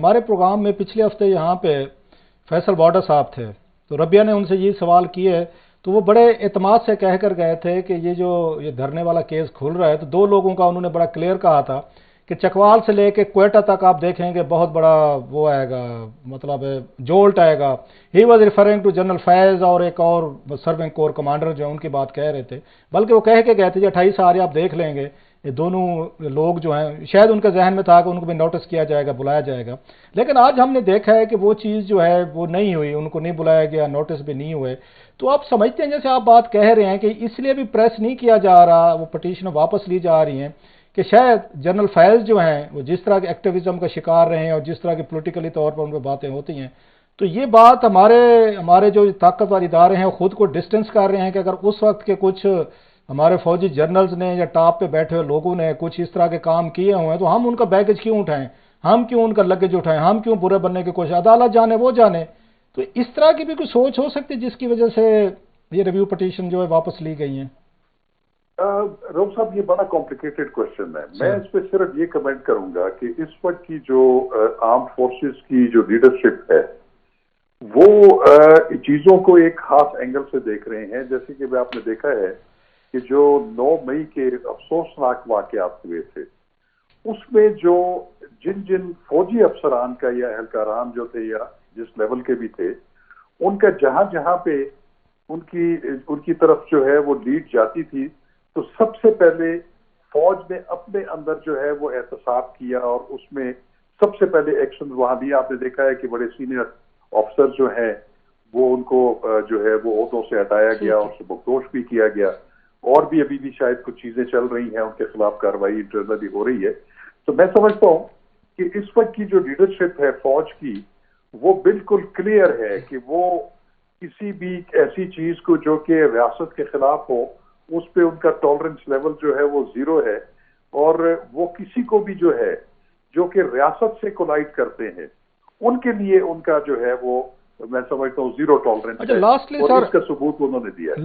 ہمارے پروگرام میں پچھلے ہفتے یہاں پہ فیصل بارڈر صاحب تھے، تو ربیہ نے ان سے یہ سوال کیے، تو وہ بڑے اعتماد سے کہہ کر گئے تھے کہ یہ دھرنے والا کیس کھل رہا ہے، تو دو لوگوں کا انہوں نے بڑا کلیئر کہا تھا کہ چکوال سے لے کے کوئٹہ تک آپ دیکھیں گے بہت بڑا وہ آئے گا، مطلب جولٹ آئے گا. He was referring to general Faiz اور ایک اور سرونگ کور کمانڈر جو ان کی بات کہہ رہے تھے، بلکہ وہ کہہ کے گئے تھے 28 آرے آپ دیکھ لیں گے، یہ دونوں لوگ جو ہیں شاید ان کے ذہن میں تھا کہ ان کو بھی نوٹس کیا جائے گا، بلایا جائے گا، لیکن آج ہم نے دیکھا ہے کہ وہ چیز جو ہے وہ نہیں ہوئی، ان کو نہیں بلایا گیا، نوٹس بھی نہیں ہوئے. تو آپ سمجھتے ہیں جیسے آپ بات کہہ رہے ہیں کہ اس لیے بھی پریس نہیں کیا جا رہا، وہ پٹیشن واپس لی جا رہی ہیں کہ شاید جنرل فیض جو ہیں وہ جس طرح کے ایکٹیویزم کا شکار رہے ہیں اور جس طرح کی پولیٹیکلی طور پر ان پہ باتیں ہوتی ہیں، تو یہ بات ہمارے جو طاقتور ادارے ہیں وہ خود کو ڈسٹنس کر رہے ہیں کہ اگر اس وقت کے کچھ ہمارے فوجی جنرلز نے یا ٹاپ پہ بیٹھے ہوئے لوگوں نے کچھ اس طرح کے کام کیے ہوئے ہیں تو ہم ان کا بیگیج کیوں اٹھائیں، ہم کیوں ان کا لگیج اٹھائیں، ہم کیوں برے بننے کی کوشش، عدالت جانے وہ جانے. تو اس طرح کی بھی کوئی سوچ ہو سکتی جس کی وجہ سے یہ ریویو پٹیشن جو ہے واپس لی گئی ہیں؟ روب صاحب یہ بڑا کمپلیکیٹڈ کوشچن ہے. میں اس پہ صرف یہ کمنٹ کروں گا کہ اس وقت کی جو آرم فورسز کی جو لیڈرشپ ہے وہ چیزوں کو ایک خاص اینگل سے دیکھ رہے ہیں. جیسے کہ آپ نے دیکھا ہے کہ جو 9 مئی کے افسوسناک واقعات ہوئے تھے اس میں جو جن فوجی افسران کا یا اہلکاران جو تھے یا جس لیول کے بھی تھے ان کا جہاں پہ ان کی طرف جو ہے وہ لیڈ جاتی تھی تو سب سے پہلے فوج نے اپنے اندر جو ہے وہ احتساب کیا اور اس میں سب سے پہلے ایکشن وہاں بھی آپ نے دیکھا ہے کہ بڑے سینئر آفیسر جو ہیں وہ ان کو جو ہے وہ عہدوں سے ہٹایا گیا اور سبکدوش بھی کیا گیا، اور بھی ابھی بھی شاید کچھ چیزیں چل رہی ہیں، ان کے خلاف کارروائی انٹرنلی ہو رہی ہے. تو میں سمجھتا ہوں کہ اس وقت کی جو لیڈرشپ ہے فوج کی وہ بالکل کلیئر ہے کہ وہ کسی بھی ایسی چیز کو جو کہ ریاست کے خلاف ہو اس پہ ان کا ٹالرنس لیول جو ہے وہ 0 ہے، اور وہ کسی کو بھی جو ہے جو کہ ریاست سے کولائڈ کرتے ہیں ان کے لیے ان کا جو ہے وہ میں سمجھتا ہوں 0 ٹالرنس ہے، اور اس کا ثبوت انہوں نے دیا ہے.